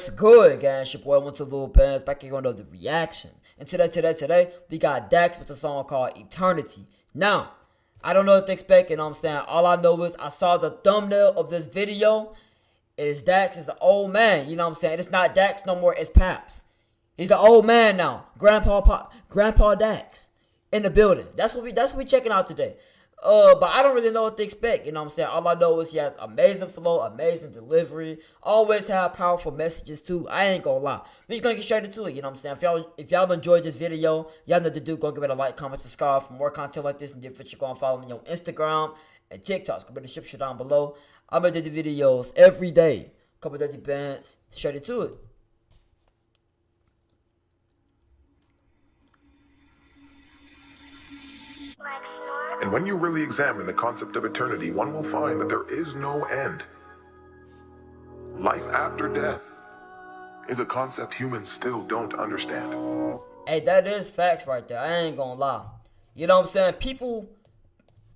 What's good, guys? It's your boy Went to Little Pants back here on the reaction. And today, we got Dax with a song called Eternity. Now, I don't know what to expect, you know what I'm saying? All I know is I saw the thumbnail of this video. It is Dax, it's an old man, you know what I'm saying? It's not Dax no more, it's Paps. He's an old man now. Grandpa Dax in the building. That's what we checking out today. But I don't really know what to expect, you know what I'm saying? All I know is he has amazing flow, amazing delivery, always have powerful messages too. I ain't gonna lie. We just gonna get straight into it, you know what I'm saying? If y'all enjoyed this video, y'all know what to do. Go give it a like, comment, subscribe for more content like this and different. You're gonna follow me on Instagram and TikTok. Go in the description down below. I'm gonna do the videos every day. Couple dirty bands, straight into it. And when you really examine the concept of eternity, one will find that there is no end. Life after death is a concept humans still don't understand. Hey, that is facts right there. I ain't gonna lie. You know what I'm saying? People,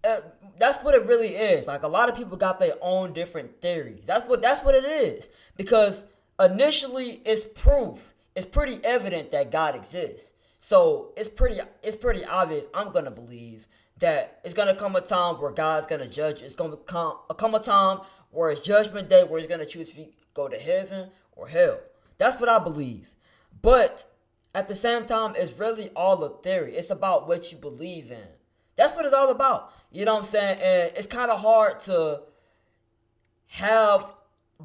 that's what it really is. Like, a lot of people got their own different theories. That's what it is. Because initially, it's proof. It's pretty evident that God exists. So it's pretty obvious. I'm gonna believe that it's gonna come a time where God's gonna judge. It's gonna come a time where it's judgment day, where He's gonna choose if you go to heaven or hell. That's what I believe. But at the same time, it's really all a theory. It's about what you believe in. That's what it's all about. You know what I'm saying? And it's kind of hard to have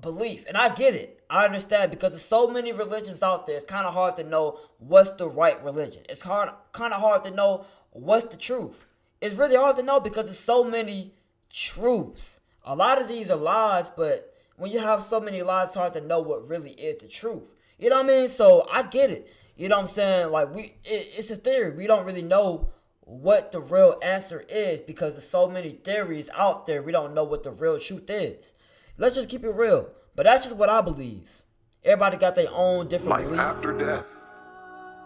belief, and I get it. I understand, because there's so many religions out there. It's kind of hard to know what's the right religion. It's kind of hard to know what's the truth. It's really hard to know because there's so many truths. A lot of these are lies, but when you have so many lies, it's hard to know what really is the truth. You know what I mean? So I get it. You know what I'm saying? Like, it's a theory. We don't really know what the real answer is because there's so many theories out there. We don't know what the real truth is. Let's just keep it real. But that's just what I believe. Everybody got their own different Life beliefs. after death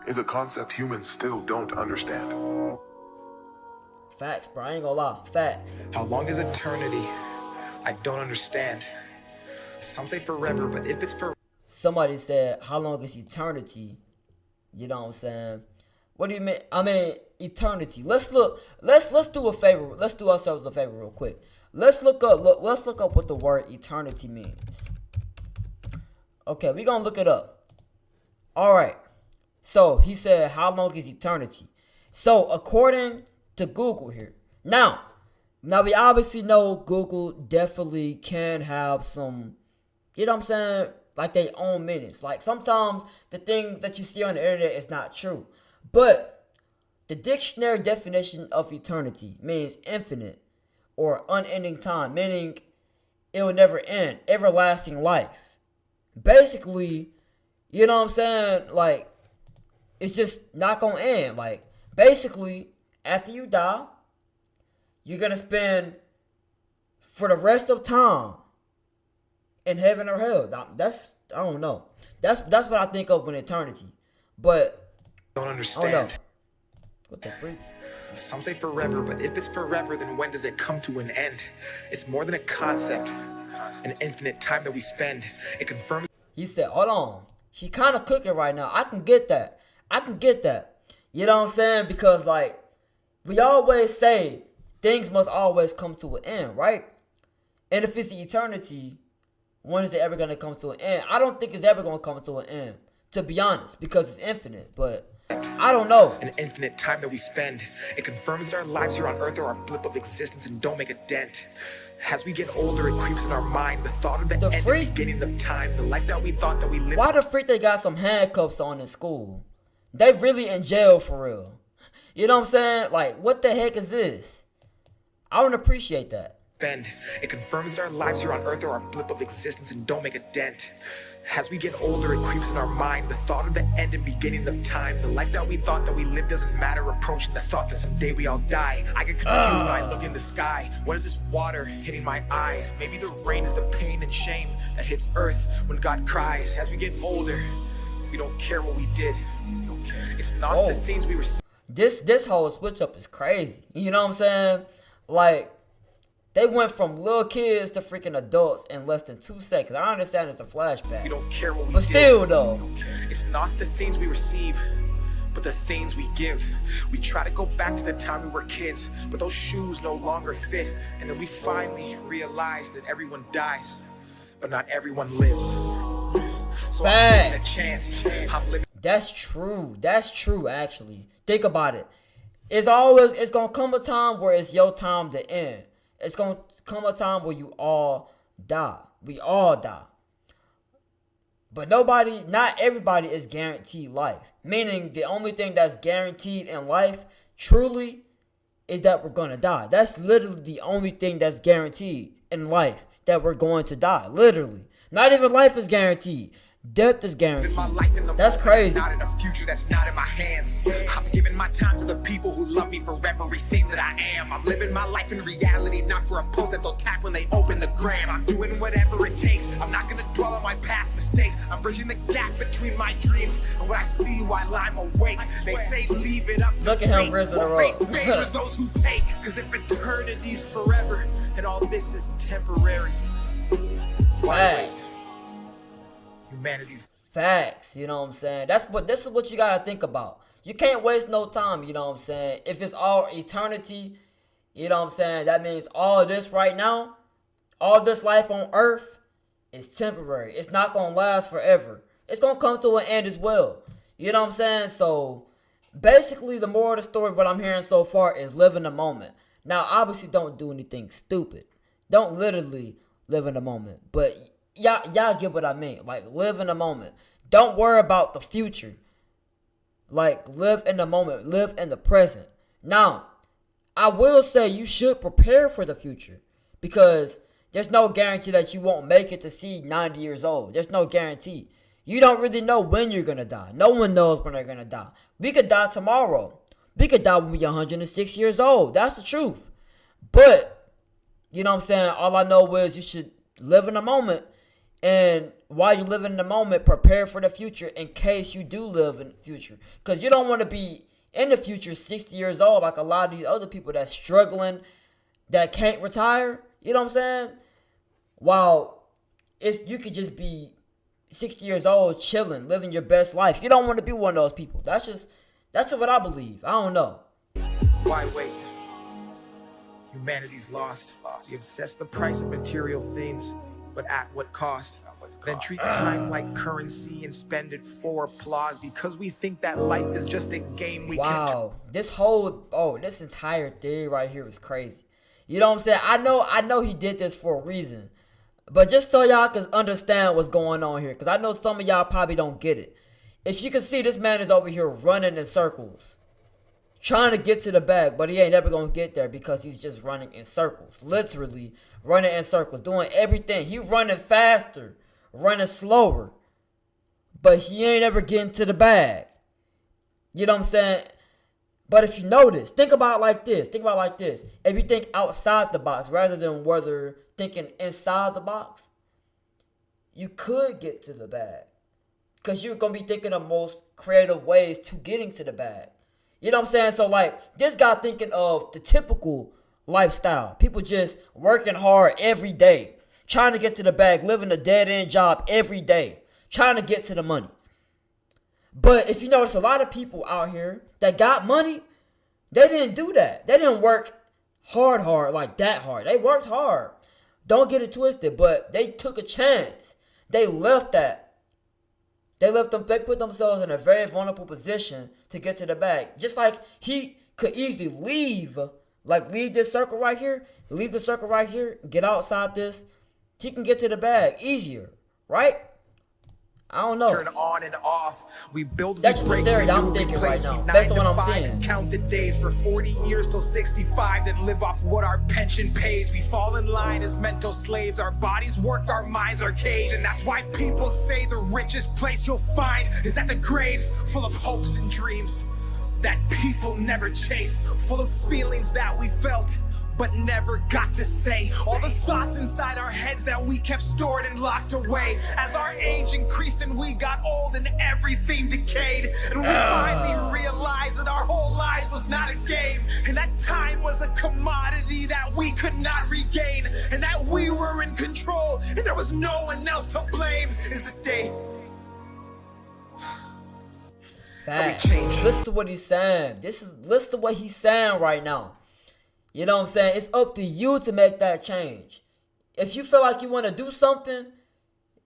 is a concept humans still don't understand. Facts, bro. I ain't gonna lie. Facts. How long is eternity? I don't understand. Some say forever, but if it's for... Somebody said, how long is eternity? You know what I'm saying? What do you mean? I mean, eternity. Let's do a favor. Let's do ourselves a favor real quick. Let's look up what the word eternity means. Okay, we're gonna look it up. Alright. So he said, how long is eternity? So according to Google here. Now we obviously know Google definitely can have some, you know what I'm saying, like their own meanings. Like, sometimes the things that you see on the internet is not true. But the dictionary definition of eternity means infinite or unending time, meaning it will never end, everlasting life. Basically, you know what I'm saying, like, it's just not gonna end. Like, basically, after you die, you're gonna spend for the rest of time in heaven or hell. I don't know. That's what I think of when eternity. But don't I understand. don't know. What the freak? Some say forever, but if it's forever, then when does it come to an end? It's more than a concept, an infinite time that we spend. It confirms... He said, hold on. He kind of cooking right now. I can get that. You know what I'm saying? Because, like, we always say things must always come to an end, right? And if it's eternity, when is it ever going to come to an end? I don't think it's ever going to come to an end, to be honest, because it's infinite. But I don't know. An infinite time that we spend. It confirms that our lives here on earth are a blip of existence and don't make a dent. As we get older, it creeps in our mind. The thought of the end and beginning of time. The life that we thought that we lived. Why the freak they got some handcuffs on in school? They really in jail for real. You know what I'm saying? Like, what the heck is this? I don't appreciate that. It confirms that our lives here on earth are a blip of existence and don't make a dent. As we get older, it creeps in our mind. The thought of the end and beginning of time. The life that we thought that we lived doesn't matter. Approaching the thought that someday we all die. I get confused when I look in the sky. What is this water hitting my eyes? Maybe the rain is the pain and shame that hits earth when God cries. As we get older, we don't care what we did. It's not the things we were... This whole switch up is crazy. You know what I'm saying? Like, They went from little kids to freaking adults in less than 2 seconds. I understand it's a flashback. We don't care what we But did. still, though. It's not the things we receive, but the things we give. We try to go back to the time we were kids, but those shoes no longer fit. And then we finally realize that everyone dies, but not everyone lives. So I'm taking a chance. I'm living. That's true. That's true, actually. Think about it. It's gonna come a time where it's your time to end. It's gonna come a time where you all die. We all die. But not everybody is guaranteed life. Meaning the only thing that's guaranteed in life, truly, is that we're gonna die. That's literally the only thing that's guaranteed in life, that we're going to die. Literally. Not even life is guaranteed. Death is guaranteed. That's crazy. Not in a future that's not in my hands. I'm giving my time to the people who love me for everything that I am. I'm living my life in reality, not for a post that they'll tap when they open the gram. I'm doing whatever it takes. I'm not gonna dwell on my past mistakes. I'm bridging the gap between my dreams and what I see while I'm awake. They say leave it up to Look at him, fate. Riz in the Well, road. fate favors those who take. Cause if eternity's forever, then all this is temporary. Why wait? Facts. Humanity's Facts, you know what I'm saying? This is what you gotta think about. You can't waste no time, you know what I'm saying? If it's all eternity, you know what I'm saying? That means all this right now, all this life on earth is temporary. It's not gonna last forever. It's gonna come to an end as well. You know what I'm saying? So basically the moral of the story, what I'm hearing so far, is live in the moment. Now obviously don't do anything stupid. Don't literally live in the moment. But y'all get what I mean. Like, live in the moment. Don't worry about the future. Like, live in the moment. Live in the present. Now, I will say you should prepare for the future, because there's no guarantee that you won't make it to see 90 years old. There's no guarantee. You don't really know when you're going to die. No one knows when they're going to die. We could die tomorrow. We could die when we're 106 years old. That's the truth. But, you know what I'm saying? All I know is you should live in the moment. And while you live in the moment, prepare for the future in case you do live in the future. Because you don't want to be in the future 60 years old like a lot of these other people that's struggling, that can't retire. You know what I'm saying? While you could just be 60 years old, chilling, living your best life. You don't want to be one of those people. That's what I believe. I don't know. why wait? Humanity's lost. We obsess the price of material things, but at what cost? Then treat time like currency and spend it for applause because we think that life is just a game we can. This entire theory right here is crazy. You know what I'm saying? I know he did this for a reason. But just so y'all can understand what's going on here, because I know some of y'all probably don't get it. If you can see, this man is over here running in circles, trying to get to the bag, but he ain't never going to get there because he's just running in circles. Literally running in circles, doing everything. He running faster, running slower, but he ain't ever getting to the bag. You know what I'm saying? But if you notice, think about it like this. If you think outside the box rather than whether thinking inside the box, you could get to the bag. Because you're going to be thinking of most creative ways to getting to the bag. You know what I'm saying? So like this guy thinking of the typical lifestyle. People just working hard every day, trying to get to the bag, living a dead-end job every day, trying to get to the money. But if you notice, a lot of people out here that got money, they didn't do that. They didn't work hard, like that hard. They worked hard. Don't get it twisted, but they took a chance. They left that. They put themselves in a very vulnerable position to get to the bag. Just like he could easily leave this circle right here, leave the circle right here, get outside this. He can get to the bag easier, right? I don't know. Turn on and off. We build, That's we just the break, theory I'm renew, thinking replace, right now, we based on 9 what to I'm 5 seeing. and count the days for 40 years till 65, then live off what our pension pays. We fall in line as mental slaves. Our bodies work, our minds are caged, and that's why people say the richest place you'll find is at the graves, full of hopes and dreams that people never chased, full of feelings that we felt but never got to say. All the thoughts inside our heads that we kept stored and locked away. As our age increased and we got old and everything decayed. And we finally realized that our whole lives was not a game. And that time was a commodity that we could not regain. there was no one else to blame, is the day that we change. Listen to what he's saying. Listen to what he's saying right now. You know what I'm saying? It's up to you to make that change. If you feel like you want to do something,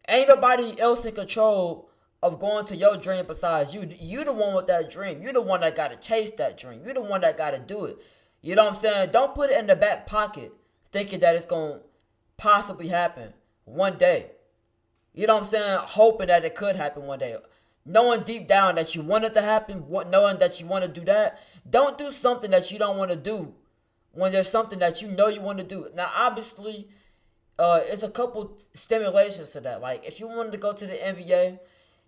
ain't nobody else in control of going to your dream besides you. You the one with that dream. You the one that got to chase that dream. You the one that got to do it. You know what I'm saying? Don't put it in the back pocket thinking that it's going to possibly happen one day. You know what I'm saying? Hoping that it could happen one day. Knowing deep down that you want it to happen, knowing that you want to do that. Don't do something that you don't want to do when there's something that you know you want to do. Now, obviously, it's a couple stimulations to that. Like, if you wanted to go to the NBA,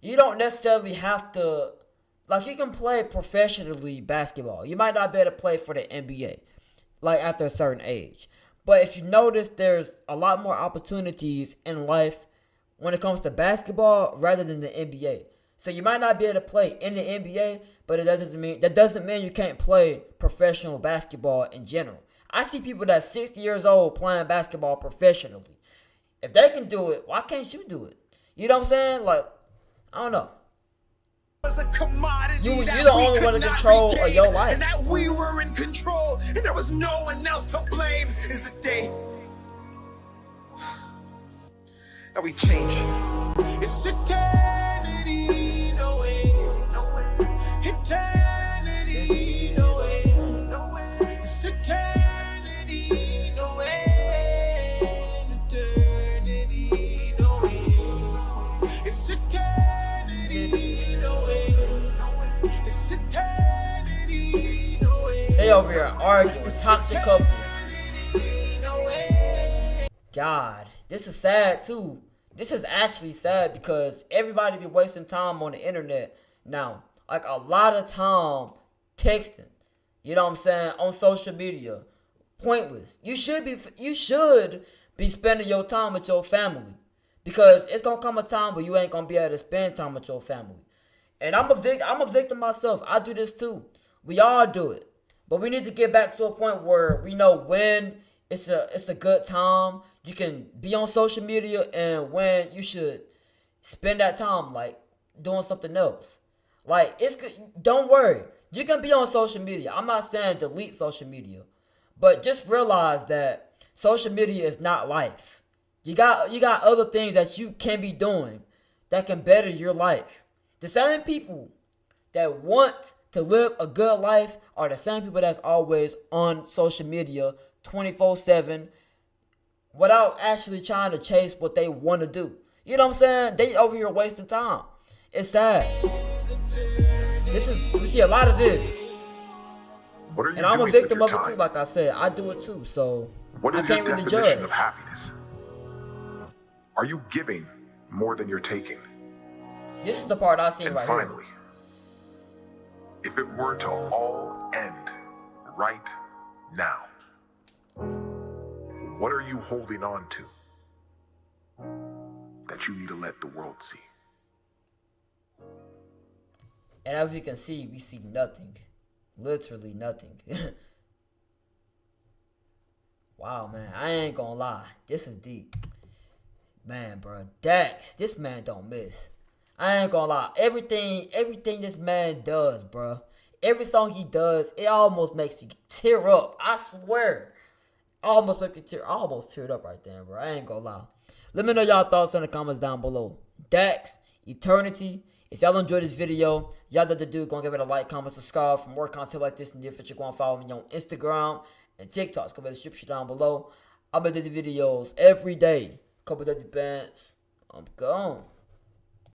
you don't necessarily have to, like, you can play professionally basketball. You might not be able to play for the NBA, like, after a certain age. But if you notice, there's a lot more opportunities in life when it comes to basketball rather than the NBA. So you might not be able to play in the NBA, but that doesn't mean you can't play professional basketball in general. I see people that's 60 years old playing basketball professionally. If they can do it, why can't you do it? You know what I'm saying? Like, I don't know. You're the only one in control of your life. And that we were in control, and there was no one else to blame, is the day that we change. It's eternity, no way, no way. Eternity, no way, no way. It's eternity, no way. Eternity, no way. It's eternity, no way. It's eternity, no way. They over here arguing, toxic couple. God, this is sad too. This is actually sad because everybody be wasting time on the internet now. Like a lot of time texting. You know what I'm saying? On social media. Pointless. You should be spending your time with your family. Because it's gonna come a time where you ain't gonna be able to spend time with your family. And I'm a victim myself. I do this too. We all do it. But we need to get back to a point where we know when it's a good time. You can be on social media and when you should spend that time like doing something else. Like don't worry. You can be on social media. I'm not saying delete social media. But just realize that social media is not life. You got other things that you can be doing that can better your life. The same people that want to live a good life are the same people that's always on social media 24/7 without actually trying to chase what they want to do. You know what I'm saying? They over here wasting time. It's sad. We see a lot of this. What are you and I'm a doing victim with of your it too, time? like I said. I do it too, so What is I can't your really definition judge. of happiness? Are you giving more than you're taking? This is the part I see And right finally, if it were to all end right now, what are you holding on to that you need to let the world see? And as you can see, we see nothing. Literally nothing. Wow, man. I ain't gonna lie. This is deep. Man, bro. Dax, this man don't miss. I ain't gonna lie. Everything this man does, bro. Every song he does, it almost makes me tear up. I swear. Almost make me tear. I almost teared up right there, bro. I ain't gonna lie. Let me know y'all thoughts in the comments down below. Dax, Eternity. If y'all enjoyed this video, y'all know the dude. Go and give it a like, comment, subscribe for more content like this in the near future. Go and follow me on Instagram and TikTok. Go in the description down below. I'm gonna do the videos every day. Couple days advance. I'm gone.